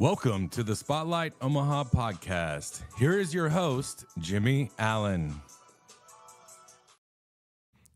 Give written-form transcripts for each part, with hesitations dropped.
Welcome to the Spotlight Omaha podcast. Here is your host, Jimmy Allen.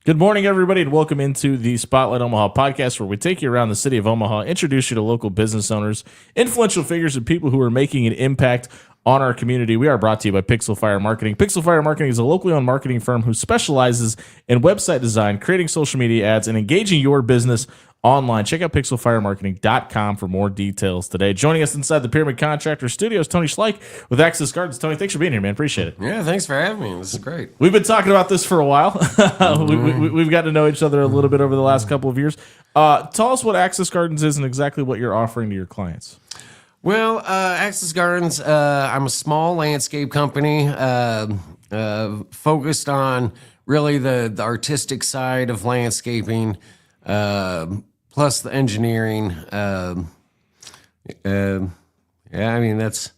Good morning, everybody, and welcome into the Spotlight Omaha podcast, where we take you around the city of Omaha, introduce you to local business owners, influential figures, and people who are making an impact on our community. We are brought to you by Pixel Fire Marketing. Pixel Fire Marketing is a locally owned marketing firm who specializes in website design, creating social media ads, and engaging your business online. Check out pixelfiremarketing.com for more details today. Joining us inside the Pyramid Contractor Studios, Tony Schleich with Access Gardens. Tony, thanks for being here, man. Appreciate it. Yeah, thanks for having me. This is great. We've been talking about this for a while. We've got to know each other a little bit over the last couple of years. Tell us what Access Gardens is and exactly what you're offering to your clients. Well, Access Gardens, I'm a small landscape company focused on really the artistic side of landscaping, plus the engineering. Yeah, I mean, that's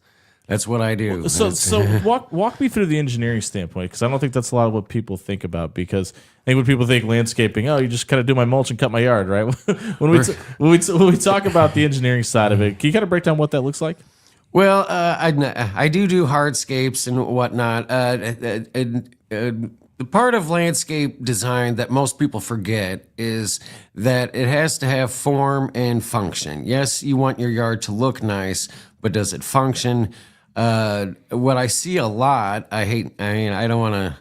what I do. So walk me through the engineering standpoint, because I don't think that's a lot of what people think about. Because I think when people think landscaping, oh, you just kind of do my mulch and cut my yard, right? when we talk about the engineering side of it, can you kind of break down what that looks like? Well, I do hardscapes and whatnot. The part of landscape design that most people forget is that it has to have form and function. Yes, you want your yard to look nice, but does it function? What I see a lot, I don't want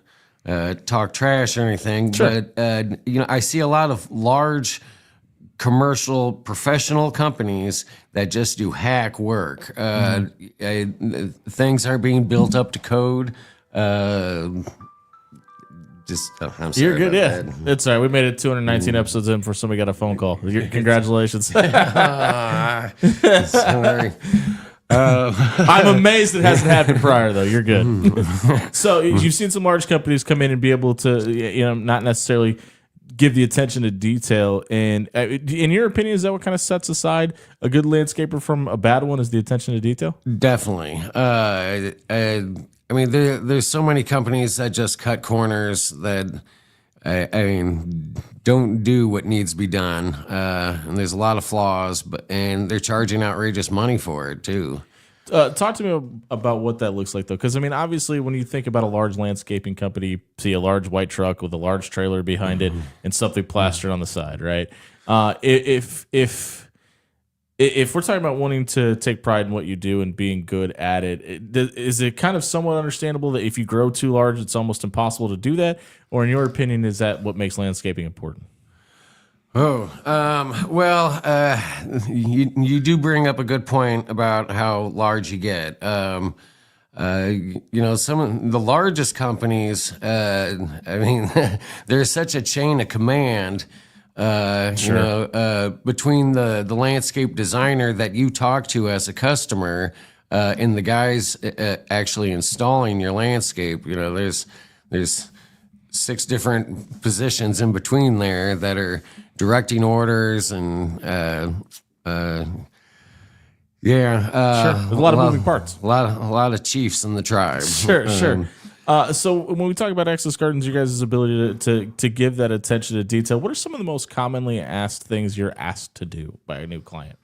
to talk trash or anything, Sure. but I see a lot of large commercial professional companies that just do hack work. Things aren't being built up to code. I'm sorry. You're good, yeah. that. It's all right. We made it 219 episodes in before somebody got a phone call. Congratulations. Sorry. I'm amazed it hasn't happened prior, though. You're good. So you've seen some large companies come in and be able to, not necessarily give the attention to detail. And in your opinion, is that what kind of sets aside a good landscaper from a bad one, is the attention to detail? Definitely. I mean, there's so many companies that just cut corners that, don't do what needs to be done. And there's a lot of flaws, and they're charging outrageous money for it, too. Talk to me about what that looks like, though, because obviously, when you think about a large landscaping company, you see a large white truck with a large trailer behind it and something plastered on the side, right? If we're talking about wanting to take pride in what you do and being good at it, is it kind of somewhat understandable that if you grow too large, it's almost impossible to do that? Or in your opinion, is that what makes landscaping important? You do bring up a good point about how large you get. Some of the largest companies, there's such a chain of command. Sure. Between the landscape designer that you talk to as a customer and the guys actually installing your landscape, there's 6 different positions in between there that are directing orders and Sure. There's a lot of moving parts. a lot of chiefs in the tribe. Sure. So when we talk about Access Gardens, you guys' ability to give that attention to detail, what are some of the most commonly asked things you're asked to do by a new client?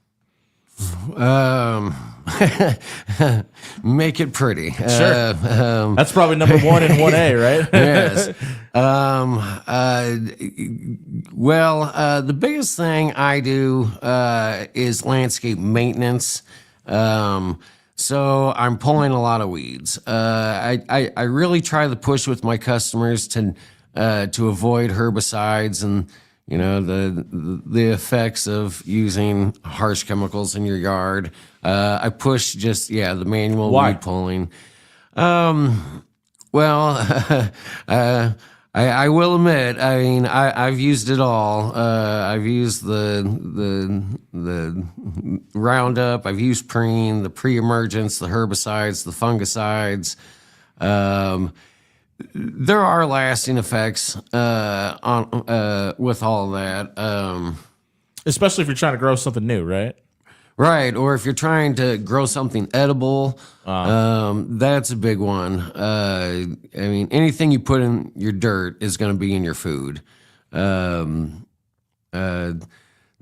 Make it pretty. Sure. That's probably number 1 and 1A, right? Yes. The biggest thing I do is landscape maintenance. So I'm pulling a lot of weeds. I really try to push with my customers to avoid herbicides and the effects of using harsh chemicals in your yard. I push the manual Why? weed pulling. I will admit, I've used it all. I've used the Roundup, I've used Preen, the pre-emergence, the herbicides, the fungicides. There are lasting effects with all of that. Especially if you're trying to grow something new, right? Right, or if you're trying to grow something edible, that's a big one. Anything you put in your dirt is going to be in your food.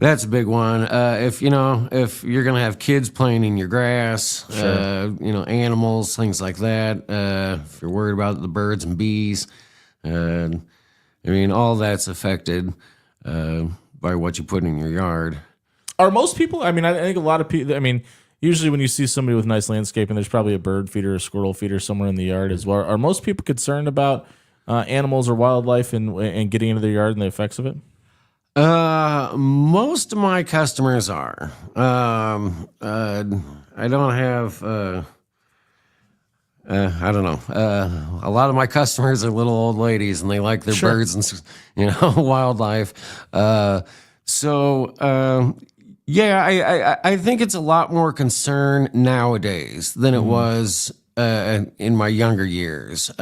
That's a big one. If you're gonna have kids playing in your grass, animals, things like that. If you're worried about the birds and bees, all that's affected by what you put in your yard. Are most people? I think a lot of people. Usually when you see somebody with nice landscaping, there's probably a bird feeder, a squirrel feeder somewhere in the yard as well. Are most people concerned about animals or wildlife and getting into their yard and the effects of it? Most of my customers are. I don't have. I don't know. A lot of my customers are little old ladies, and they like their birds and wildlife. I think it's a lot more concern nowadays than it was in my younger years.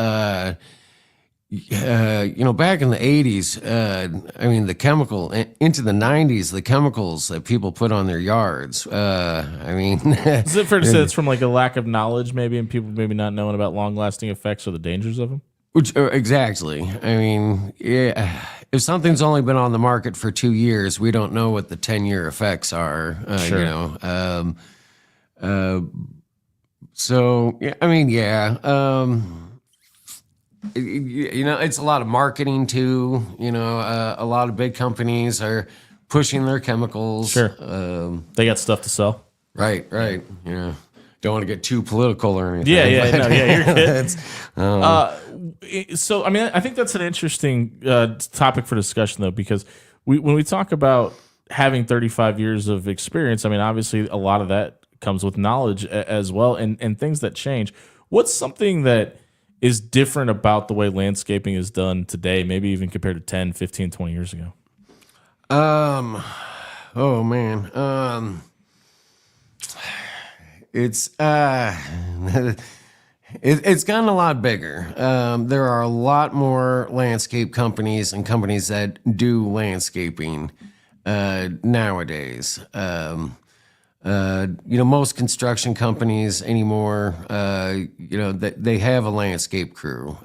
Back in the 80s, the chemical into the 90s, the chemicals that people put on their yards. Is it fair to say it's from like a lack of knowledge, maybe, and people maybe not knowing about long-lasting effects or the dangers of them? Exactly. If something's only been on the market for 2 years, we don't know what the 10-year effects are. It's a lot of marketing too. A lot of big companies are pushing their chemicals. Sure. They got stuff to sell. Right. Don't want to get too political or anything. You're good. I think that's an interesting topic for discussion, though, because when we talk about having 35 years of experience, obviously a lot of that comes with knowledge as well, and things that change. What's something that is different about the way landscaping is done today, maybe even compared to 10, 15, 20 years ago? It's it's gotten a lot bigger. There are a lot more landscape companies and companies that do landscaping nowadays. Most construction companies anymore, they have a landscape crew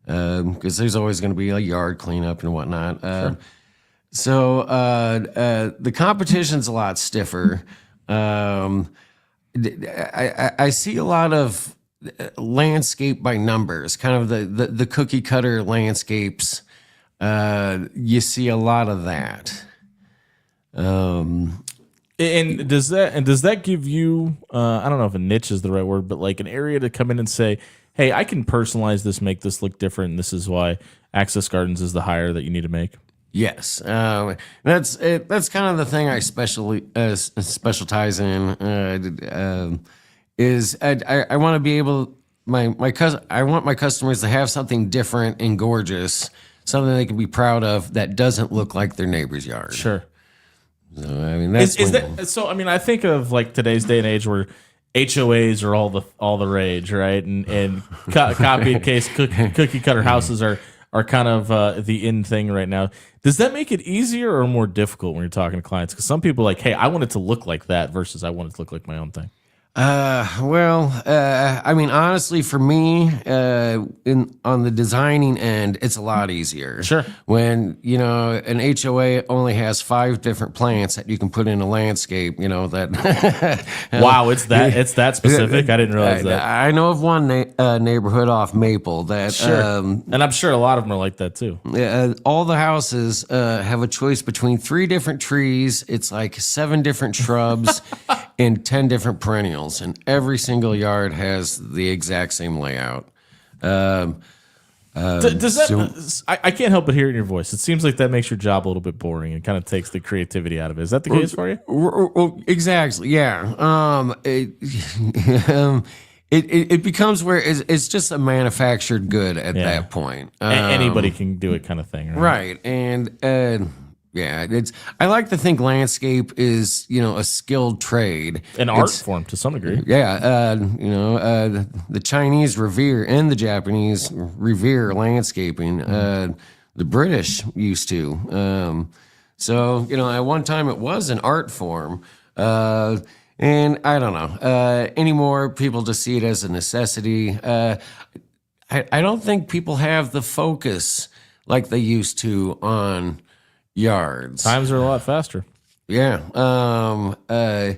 because there's always going to be a yard cleanup and whatnot. The competition's a lot stiffer. I see a lot of landscape by numbers, kind of the cookie cutter landscapes. You see a lot of that. And does that give you I don't know if a niche is the right word, but like an area to come in and say, hey, I can personalize this, make this look different, and this is why Access Gardens is the hire that you need to make? Yes, that's kind of the thing I specialize in. I want to be able I want my customers to have something different and gorgeous, something they can be proud of that doesn't look like their neighbor's yard. Sure. So, that's I think of like today's day and age where HOAs are all the rage, right? And copy and paste cookie cutter houses are kind of the in thing right now. Does that make it easier or more difficult when you're talking to clients? Because some people are like, hey, I want it to look like that versus I want it to look like my own thing. Honestly, for me, on the designing end, it's a lot easier. Sure. When, an HOA only has 5 different plants that you can put in a landscape, that. Wow, it's that specific? I didn't realize that. I know of one neighborhood off Maple that. Sure. And I'm sure a lot of them are like that too. All the houses have a choice between 3 different trees. It's like 7 different shrubs and 10 different perennials. And every single yard has the exact same layout. Does that? I can't help but hear it in your voice. It seems like that makes your job a little bit boring and kind of takes the creativity out of it. Is that the case for you? Exactly. Yeah. It becomes where it's just a manufactured good at that point. Anybody can do it, kind of thing. Right. And I like to think landscape is, a skilled trade. An art form to some degree. Yeah. The Chinese revere and the Japanese revere landscaping. The British used to. At one time it was an art form. And I don't know. Anymore, people just see it as a necessity. I don't think people have the focus like they used to on yards. Times are a lot faster. Yeah. I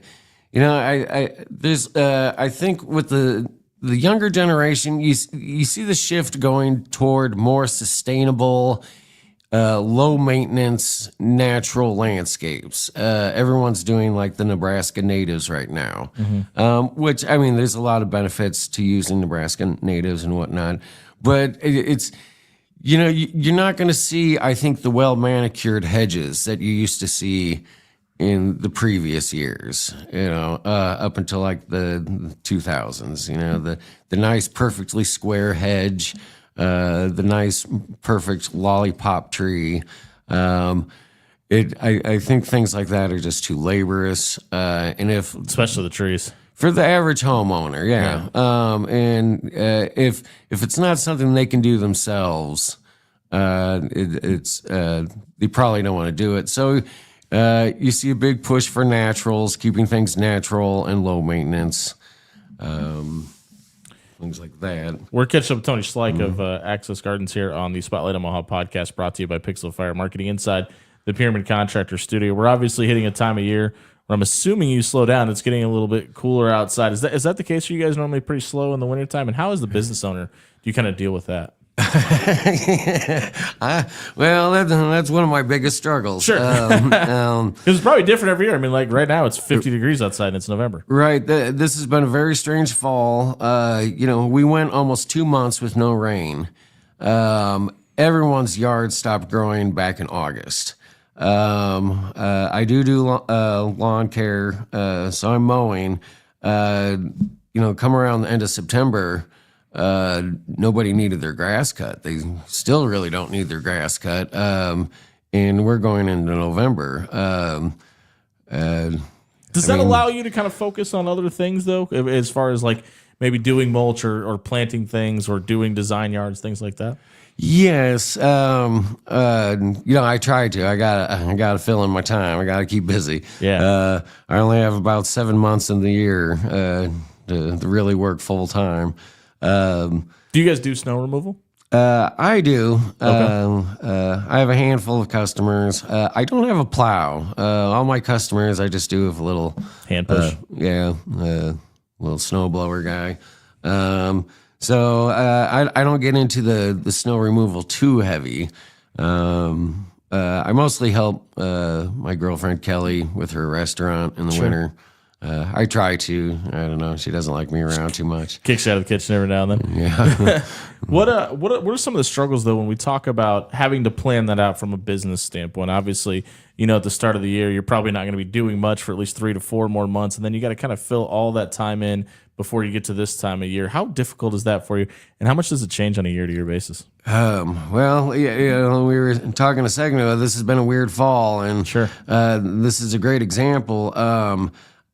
think with the younger generation, you see the shift going toward more sustainable, low maintenance, natural landscapes. Everyone's doing like the Nebraska natives right now, which, I mean, there's a lot of benefits to using Nebraska natives and whatnot, but it's, you're not going to see, I think, the well manicured hedges that you used to see in the previous years, up until like the 2000s, the nice, perfectly square hedge, the nice, perfect lollipop tree. I think things like that are just too laborious. Especially the trees. For the average homeowner, yeah. If it's not something they can do themselves, they probably don't want to do it. So you see a big push for naturals, keeping things natural and low maintenance, things like that. We're catching up with Tony Schleich of Access Gardens here on the Spotlight Omaha podcast, brought to you by Pixel Fire Marketing inside the Pyramid Contractor Studio. We're obviously hitting a time of year where I'm assuming you slow down. It's getting a little bit cooler outside. Is that the case for you guys? Normally pretty slow in the wintertime? And how, as the business owner, do you kind of deal with that? Well, that's one of my biggest struggles. Sure. Because it's probably different every year. I mean, like right now it's 50 degrees outside and it's November. Right. This has been a very strange fall. We went almost 2 months with no rain. Everyone's yard stopped growing back in August. I do lawn care, so I'm mowing. Come around the end of September, nobody needed their grass cut. They still really don't need their grass cut. And we're going into November. Does that allow you to kind of focus on other things, though, as far as like maybe doing mulch or planting things or doing design yards, things like that? Yes. I try to. I gotta fill in my time. I gotta keep busy. Yeah. I only have about 7 months in the year to really work full time. Do you guys do snow removal? I do. Okay. I have a handful of customers. I don't have a plow. All my customers, I just do with a little Hand push. Little snowblower guy. So I don't get into the snow removal too heavy. I mostly help my girlfriend Kelly with her restaurant in the winter. I try to. I don't know. She doesn't like me around too much. Kicks you out of the kitchen every now and then. Yeah. What are some of the struggles, though, when we talk about having to plan that out from a business standpoint? Obviously, at the start of the year, you're probably not going to be doing much for at least 3 to 4 more months, and then you got to kind of fill all that time in before you get to this time of year. How difficult is that for you, and how much does it change on a year-to-year basis? Well, we were talking a second ago. This has been a weird fall, and Sure. This is a great example.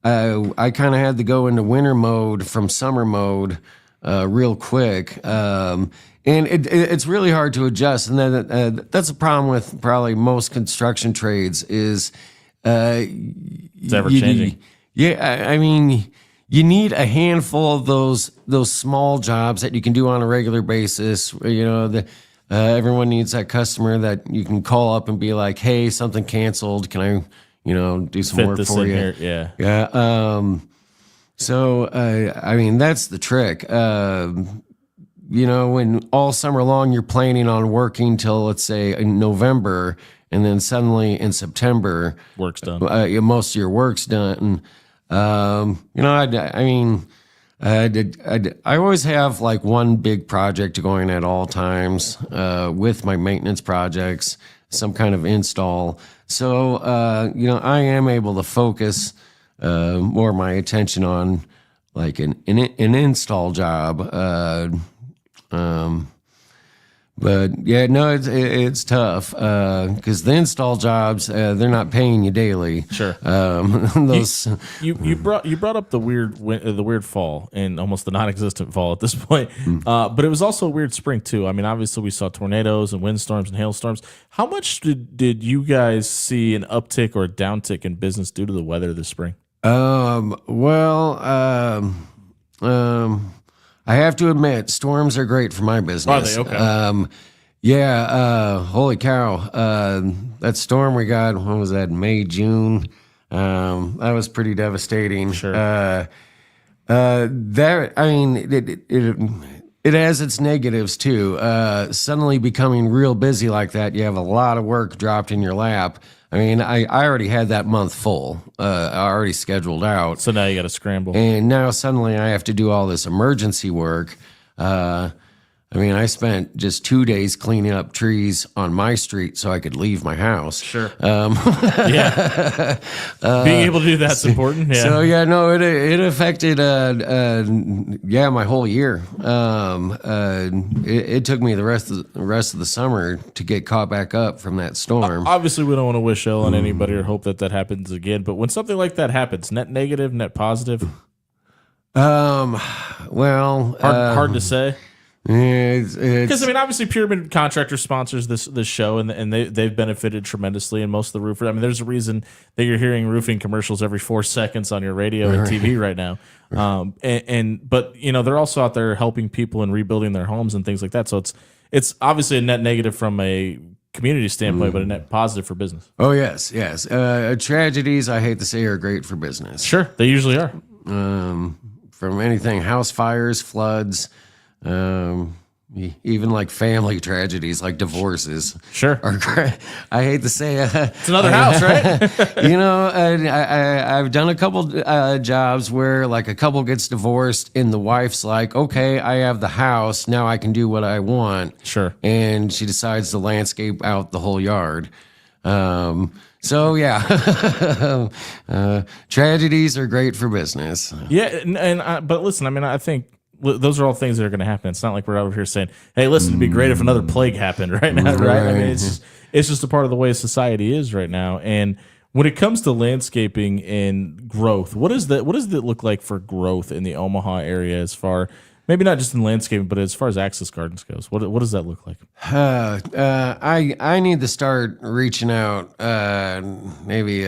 I kind of had to go into winter mode from summer mode real quick. And it's really hard to adjust. And then that's a problem with probably most construction trades is It's ever changing. I mean, you need a handful of those small jobs that you can do on a regular basis. Everyone needs that customer that you can call up and be like, "Hey, something canceled. Can I, do some Fit work this for in you?" here. Yeah. Yeah. So that's the trick. When all summer long you're planning on working till, let's say, in November, and then suddenly in September, Work's done. most of your work's done. I always have like one big project going at all times with my maintenance projects, some kind of install. So, I am able to focus more of my attention on like an install job. But yeah, no, it's tough because the install jobs they're not paying you daily. Sure. Those You brought up the weird fall and almost the non-existent fall at this point, but it was also a weird spring too. I mean, obviously we saw tornadoes and windstorms and hailstorms. How much did you guys see an uptick or a downtick in business due to the weather this spring? I have to admit, storms are great for my business. Are they? Okay. Yeah, holy cow. That storm we got, when was that, May, June? That was pretty devastating. Sure. It has its negatives too. Suddenly becoming real busy like that, you have a lot of work dropped in your lap. I mean, I already had that month full, already scheduled out. So now you got to scramble. And now suddenly I have to do all this emergency work. I spent just 2 days cleaning up trees on my street so I could leave my house. Sure. Yeah. Being able to do that's important. Yeah. So it affected my whole year. It took me the rest of the summer to get caught back up from that storm. Obviously, we don't want to wish ill on anybody or hope that happens again. But when something like that happens, net negative, net positive. Hard to say. Because obviously, Pyramid Contractor sponsors this show, and they've benefited tremendously. And most of the roofers, there's a reason that you're hearing roofing commercials every 4 seconds on your radio and TV right now. But they're also out there helping people and rebuilding their homes and things like that. So it's obviously a net negative from a community standpoint, but a net positive for business. Oh yes. Tragedies, I hate to say, are great for business. Sure, they usually are. From anything, house fires, floods. Even like family tragedies, like divorces. Sure. I hate to say it's another house, right? I've done a couple jobs where like a couple gets divorced and the wife's like, okay, I have the house, now I can do what I want. Sure. And she decides to landscape out the whole yard. So yeah, tragedies are great for business. Yeah, but listen, I think those are all things that are going to happen. It's not like we're over here saying, "Hey, listen, it'd be great if another plague happened right now." Right? It's just a part of the way society is right now. And when it comes to landscaping and growth, what does it look like for growth in the Omaha area? As far, maybe not just in landscaping, but as far as access gardens goes, what does that look like? I need to start reaching out. Maybe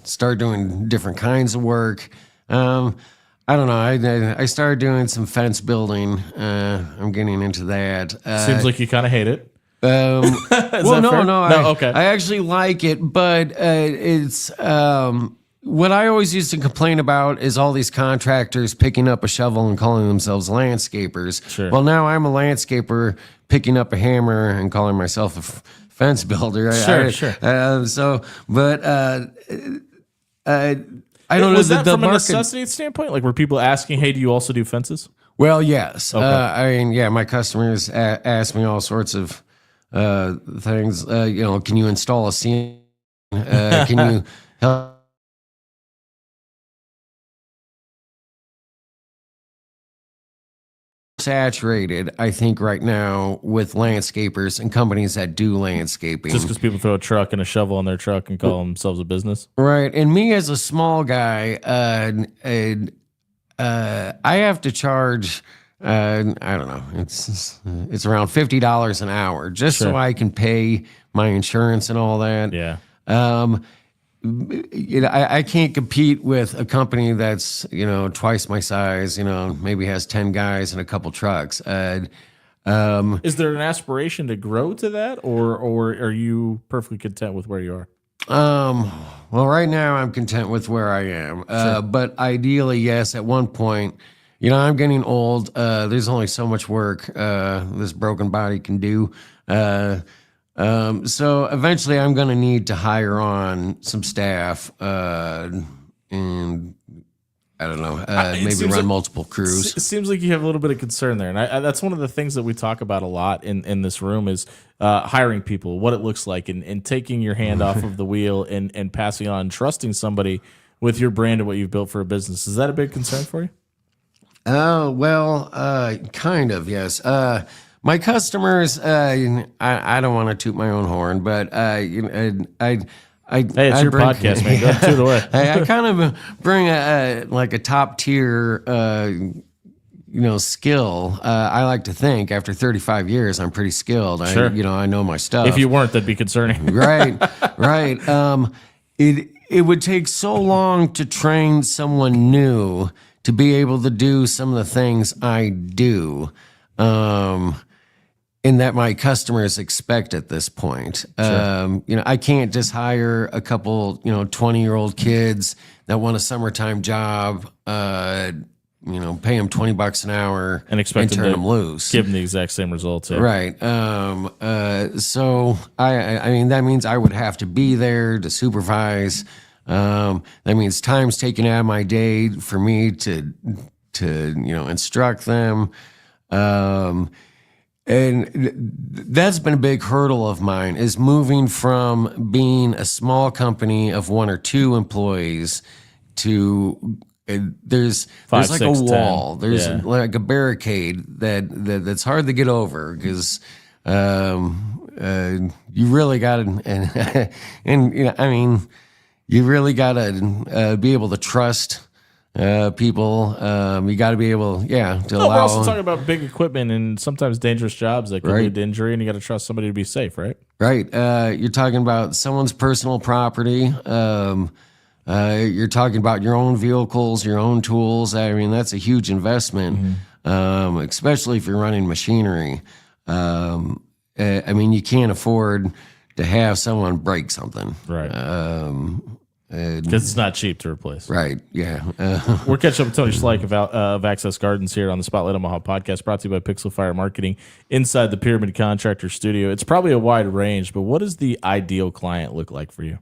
start doing different kinds of work. I don't know. I started doing some fence building. I'm getting into that. Seems like you kind of hate it. No. Okay. I actually like it, but it's what I always used to complain about is all these contractors picking up a shovel and calling themselves landscapers. Sure. Well, now I'm a landscaper picking up a hammer and calling myself a fence builder. Sure. I don't know. Was that from a necessity standpoint? Like, were people asking, "Hey, do you also do fences?" Well, yes. Okay. My customers ask me all sorts of things. Can you install a ceiling? Can you help? Saturated, I think, right now with landscapers and companies that do landscaping. Just because people throw a truck and a shovel on their truck and call themselves a business, right? And me as a small guy, I have to charge. I don't know. It's around $50 an hour just so I can pay my insurance and all that. Yeah. I can't compete with a company that's twice my size. Maybe has 10 guys and a couple trucks. Is there an aspiration to grow to that, or are you perfectly content with where you are? Well, right now I'm content with where I am. But ideally, yes, at one point, I'm getting old. There's only so much work this broken body can do. So eventually I'm going to need to hire on some staff, and I don't know, maybe run multiple crews. It seems like you have a little bit of concern there. And that's one of the things that we talk about a lot in this room is hiring people, what it looks like, and taking your hand off of the wheel and passing on, trusting somebody with your brand and what you've built for a business. Is that a big concern for you? Oh, well, kind of, yes. My customers, I don't want to toot my own horn, but hey, it's your podcast, man. Go toot away. I kind of bring a top tier, skill. I like to think after 35 years, I'm pretty skilled. Sure. I know my stuff. If you weren't, that'd be concerning. Right. It would take so long to train someone new to be able to do some of the things I do. and that my customers expect at this point. I can't just hire a couple, 20-year-old kids that want a summertime job, pay them $20 an hour And expect turn them them loose. give them the exact same results. Yeah. Right. So I mean, that means I would have to be there to supervise. That means time's taken out of my day for me to instruct them. And that's been a big hurdle of mine, is moving from being a small company of 1 or 2 employees to there's 5, like 6, a wall. 10. There's Yeah. like a barricade that's hard to get over because you really got to and you really got to be able to trust people. You got to be able, to We're allow. also talking about big equipment and sometimes dangerous jobs that could Right. lead to injury, and you got to trust somebody to be safe, right? Right. You're talking about someone's personal property. You're talking about your own vehicles, your own tools. I mean, that's a huge investment, especially if you're running machinery. You can't afford to have someone break something. Right. Because it's not cheap to replace. Right. Yeah. We're catching up with Tony Schleich of Access Gardens here on the Spotlight Omaha podcast, brought to you by Pixel Fire Marketing inside the Pyramid Contractor Studio. It's probably a wide range, but what does the ideal client look like for you?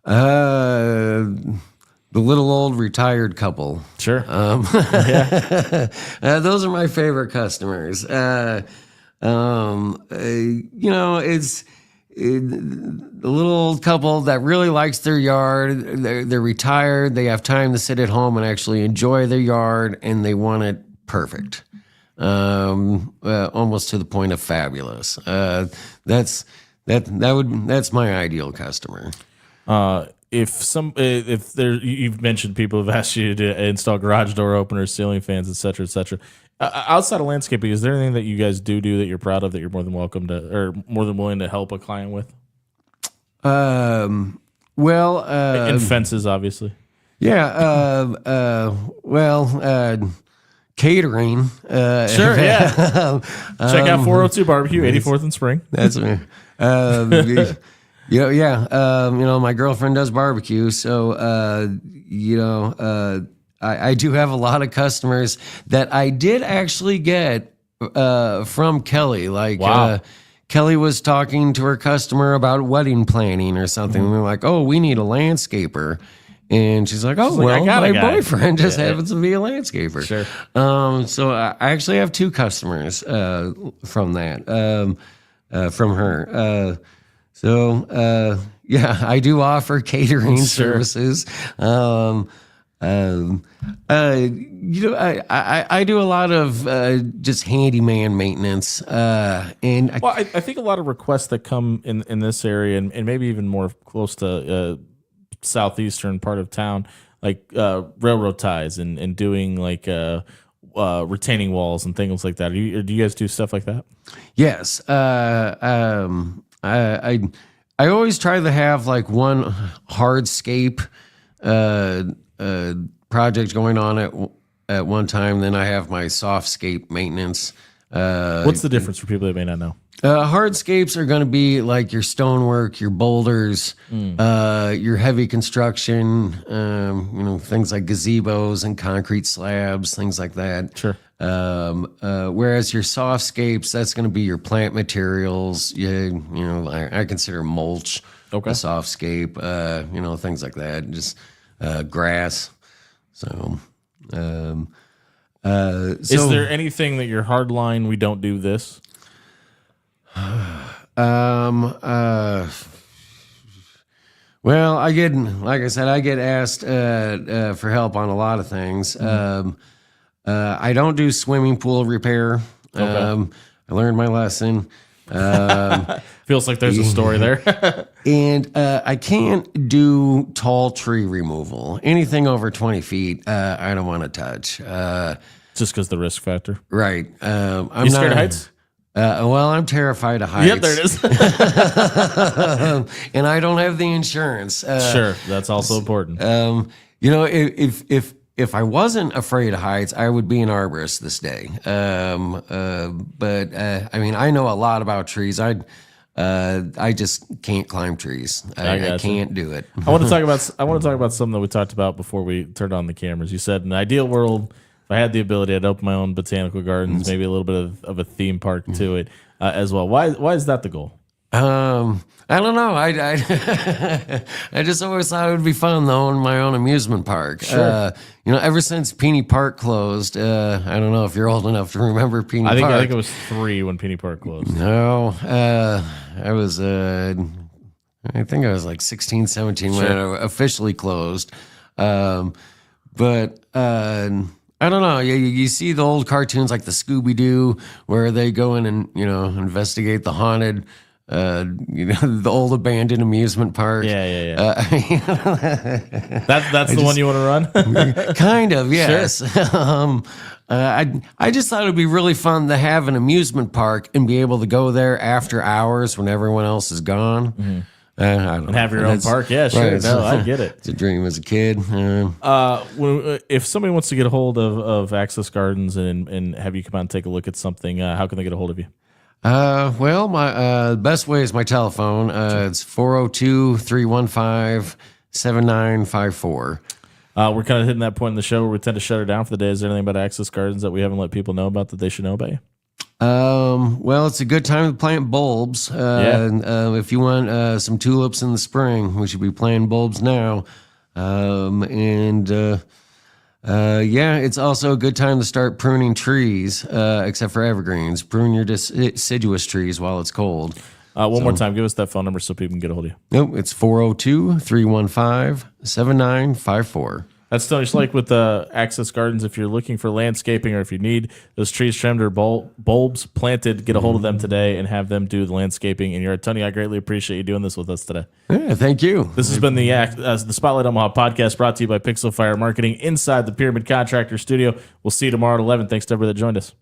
The little old retired couple. Sure. Those are my favorite customers. It's the little old couple that really likes their yard. They're retired. They have time to sit at home and actually enjoy their yard, and they want it perfect, almost to the point of fabulous. That's my ideal customer. If you've mentioned people have asked you to install garage door openers, ceiling fans, et cetera, et cetera. Outside of landscaping, is there anything that you guys do that you're proud of that you're more than welcome to, or more than willing to help a client with? And fences, obviously. Yeah. Catering. Sure. Yeah. Check out 402 Barbecue, 84th and Spring. That's me. My girlfriend does barbecue, so I do have a lot of customers that I did actually get from Kelly. Like, wow. Kelly was talking to her customer about wedding planning or something. And we're like, oh, we need a landscaper. And she's like, oh, I got a my guy. boyfriend just happens to be a landscaper. Sure. So I actually have 2 customers from that, from her. I do offer catering services. I do a lot of just handyman maintenance. I think a lot of requests that come in this area and maybe even more close to southeastern part of town, like railroad ties and doing like retaining walls and things like that. Do you guys do stuff like that? Yes. I always try to have like one hardscape project going on at one time. Then I have my softscape maintenance. What's the difference for people that may not know? Hardscapes are going to be like your stonework, your boulders, your heavy construction, things like gazebos and concrete slabs, things like that. Sure. Whereas your softscapes, that's going to be your plant materials. I consider mulch a softscape. Things like that. Just grass. So, is there anything that your hard line we don't do this? Well, I get asked for help on a lot of things. I don't do swimming pool repair. I learned my lesson. Feels like there's a story there. And I can't do tall tree removal. Anything over 20 feet, I don't want to touch. Just because the risk factor. Right. I'm You scared of heights? I'm terrified of heights. Yep, there it is. And I don't have the insurance. Sure, that's also important. If if I wasn't afraid of heights, I would be an arborist this day. But I mean, I know a lot about trees. I just can't climb trees. I can't do it. I want to talk about something that we talked about before we turned on the cameras. You said in an ideal world, if I had the ability, I'd open my own botanical gardens, maybe a little bit of a theme park to it as well. Why is that the goal? I don't know. I just always thought it would be fun to own my own amusement park. Sure. Ever since Peony Park closed, I don't know if you're old enough to remember Peony Park. I think it was 3 when Peony Park closed. No, I was, I think I was like 16, 17 when it officially closed. But I don't know. You see the old cartoons like the Scooby-Doo where they go in and, investigate the haunted, the old abandoned amusement park. Yeah. That's the one you want to run? Kind of, yes. Sure. I just thought it would be really fun to have an amusement park and be able to go there after hours when everyone else is gone. Mm-hmm. I don't know. And have your own park? Yeah, sure. Right. No, I get it. It's a dream as a kid. If somebody wants to get a hold of Access Gardens and have you come out and take a look at something, how can they get a hold of you? Well, my best way is my telephone. It's 402-315-7954. We're kind of hitting that point in the show where we tend to shut her down for the day. Is there anything about Access Gardens that we haven't let people know about that they should know about you? Well, it's a good time to plant bulbs. If you want some tulips in the spring, we should be planting bulbs now. It's also a good time to start pruning trees, except for evergreens. Prune your deciduous trees while it's cold. One more time, give us that phone number so people can get a hold of you. Nope, it's 402-315-7954. That's Tony Schleich with Access Gardens. If you're looking for landscaping or if you need those trees trimmed or bulbs planted, get a hold of them today and have them do the landscaping. And Tony, I greatly appreciate you doing this with us today. Yeah, thank you. This has been the Spotlight Omaha podcast brought to you by Pixel Fire Marketing inside the Pyramid Contractor Studio. We'll see you tomorrow at 11. Thanks to everybody that joined us.